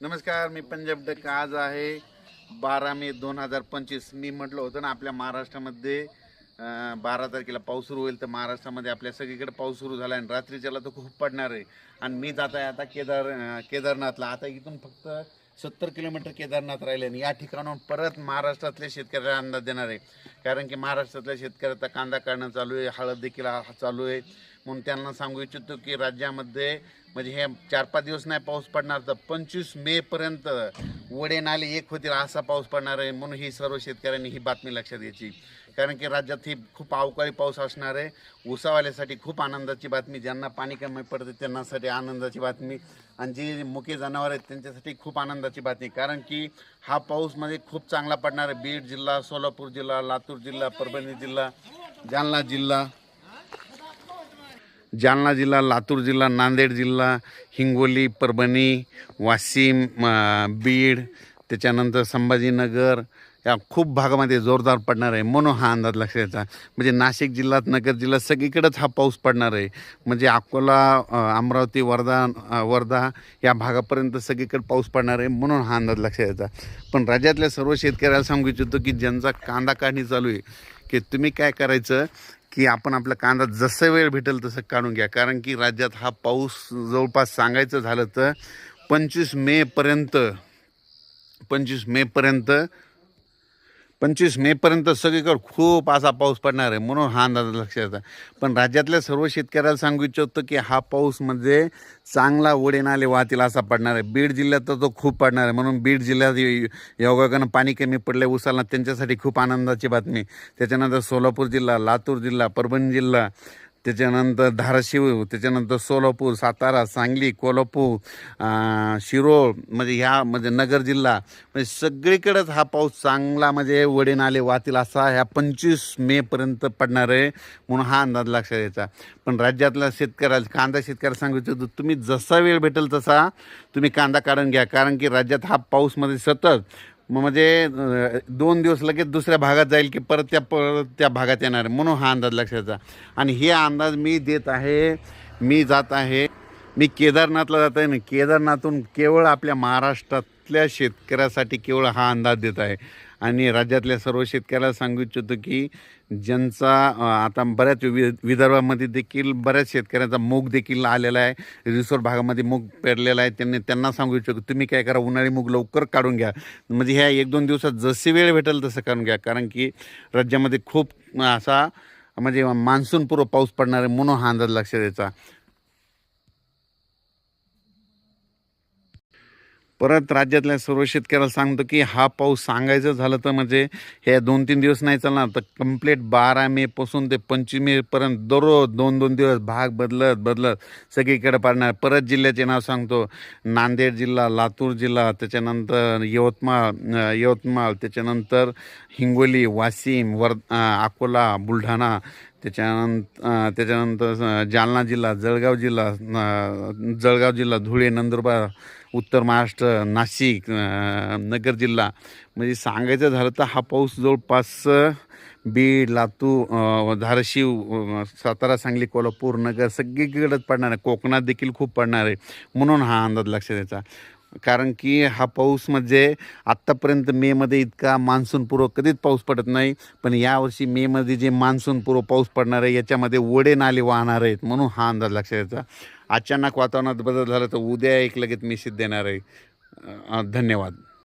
नमस्कार, मी पंजाब डक. आज आहे 12 मे 2025. मी म्हटलं होतं ना आपल्या महाराष्ट्रामध्ये 12 तारखेला पाऊस सुरू होईल. तर महाराष्ट्रामध्ये आपल्या सगळीकडे पाऊस सुरू झाला आणि रात्रीच्याला तर खूप पडणार आहे. आणि मी जात आहे आता केदारनाथला. आता इथून फक्त 70 किलोमीटर केदारनाथ राहिले आणि या ठिकाणाहून परत महाराष्ट्रातल्या शेतकऱ्याला अंदाज देणार आहे. कारण की महाराष्ट्रातल्या शेतकऱ्याचा कांदा काढणं चालू आहे, हळद देखील चालू आहे. म्हणून त्यांना सांगू इच्छितो की राज्यामध्ये म्हणजे हे 4-5 दिवस नाही पाऊस पडणार, तर 25 मे पर्यंत वडे नाले एक होतील असा पाऊस पडणार आहे. म्हणून ही सर्व शेतकऱ्यांनी ही बातमी लक्षात घ्यायची. कारण की राज्यात ही खूप अवकाळी पाऊस असणार आहे. ऊसावाल्यासाठी खूप आनंदाची बातमी, ज्यांना पाणी कमी पडते त्यांनासाठी आनंदाची बातमी, आणि जी मुके जनावर आहेत त्यांच्यासाठी खूप आनंदाची बातमी. कारण की हा पाऊस म्हणजे खूप चांगला पडणार आहे. बीड जिल्हा, सोलापूर जिल्हा, लातूर जिल्हा, परभणी जिल्हा, जालना जिल्हा, लातूर जिल्हा, नांदेड जिल्हा, हिंगोली, परभणी, वाशिम, बीड, त्याच्यानंतर संभाजीनगर या खूप भागामध्ये जोरदार पडणार आहे. म्हणून हा अंदाज लक्षात घ्यायचा. म्हणजे नाशिक जिल्ह्यात, नगर जिल्ह्यात सगळीकडेच हा पाऊस पडणार आहे. म्हणजे अकोला, अमरावती, वर्धा या भागापर्यंत सगळीकडे पाऊस पडणार आहे. म्हणून हा अंदाज लक्षात घ्यायचा. पण राज्यातल्या सर्व शेतकऱ्याला सांगू इच्छितो की ज्यांचा कांदा काढणी चालू आहे की तुम्ही काय करायचं की आपण आपला कांदा जसं वेळ भेटेल तसं काढून घ्या. कारण की राज्यात हा पाऊस जवळपास सांगायचं झालं तर 25 मे पर्यंत सगळीकडे खूप असा पाऊस पडणार आहे. म्हणून हा अंदाज लक्षात येतात. पण राज्यातल्या सर्व शेतकऱ्याला सांगू इच्छितो की हा पाऊस म्हणजे चांगला वडे नाले वाहतील असा पडणार आहे. बीड जिल्ह्यात तर तो खूप पडणार आहे. म्हणून बीड जिल्ह्यात योगायोगानं पाणी कमी पडले उसाला, त्यांच्यासाठी खूप आनंदाची बातमी. त्याच्यानंतर सोलापूर जिल्हा, लातूर जिल्हा, परभणी जिल्हा, त्याच्यानंतर धाराशिव, त्याच्यानंतर सोलापूर, सातारा, सांगली, कोल्हापूर, शिरोळ, म्हणजे म्हणजे नगर जिल्हा, म्हणजे सगळीकडेच हा पाऊस चांगला म्हणजे वडे नाले वाहतील असा ह्या 25 मे पर्यंत पडणार आहे. म्हणून हा अंदाज लक्षात द्यायचा. पण राज्यातल्या शेतकऱ्याला, कांदा शेतकऱ्याला सांगू इच्छितो तुम्ही जसा वेळ भेटेल तसा तुम्ही कांदा काढून घ्या. कारण की राज्यात हा पाऊसमध्ये सतत म्हणजे 2 दिवस लगेच दुसऱ्या भागात जाईल की परत त्या भागात येणार आहे. म्हणून हा अंदाज लक्षात. आणि हे अंदाज मी देत आहे. मी केदारनाथला जात आहे ना, केदारनाथून केवळ आपल्या महाराष्ट्रातल्या शेतकऱ्यासाठी केवळ हा अंदाज देत आहे. आणि राज्यातल्या सर्व शेतकऱ्याला सांगू इच्छितो की ज्यांचा आता बऱ्याच विदर्भामध्ये देखील बऱ्याच शेतकऱ्यांचा मूग देखील आलेला आहे. रिसोर्ट भागामध्ये मूग पेरलेला आहे. त्यांना सांगू इच्छितो तुम्ही काय करा, उन्हाळी मूग लवकर काढून घ्या. म्हणजे ह्या 1-2 दिवसात जशी वेळ भेटेल तसं काढून घ्या. कारण की राज्यामध्ये खूप असा म्हणजे मान्सूनपूर्व पाऊस पडणार आहे. म्हणून हा अंदाज लक्षात द्यायचा. परत राज्यातल्या सर्व शेतकऱ्याला सांगतो की हा पाऊस सांगायचं झालं तर म्हणजे हे 2-3 दिवस नाही चालणार, तर कंप्लीट 12 मे पासून ते 25 मे पर्यंत दररोज 2-2 दिवस भाग बदलत सगळीकडे पडणार. परत जिल्ह्याचे नाव सांगतो: नांदेड जिल्हा, लातूर जिल्हा, त्याच्यानंतर यवतमाळ, त्याच्यानंतर हिंगोली, वाशिम, अकोला, बुलढाणा, त्याच्यानंतर जालना जिल्हा, जळगाव जिल्हा, धुळे, नंदुरबार, उत्तर महाराष्ट्र, नाशिक, नगर जिल्हा. म्हणजे सांगायचं झालं तर हा पाऊस जवळपास बीड, लातूर, धाराशिव, सातारा, सांगली, कोल्हापूर, नगर सगळीकडेच पडणार आहे. कोकणात देखील खूप पडणार आहे. म्हणून हा अंदाज लक्षात द्यायचा. कारण की हा पाऊस म्हणजे आत्तापर्यंत मेमध्ये इतका मान्सूनपूर्व कधीच पाऊस पडत नाही. पण यावर्षी मेमध्ये जे मान्सूनपूर्व पाऊस पडणार आहे याच्यामध्ये वडे नाले वाहणार आहेत. म्हणून हा अंदाज लक्षात द्यायचा. अचानक वातावरणात बदल झाला तर उद्या एक लगेच मेसेज देणार आहे. धन्यवाद.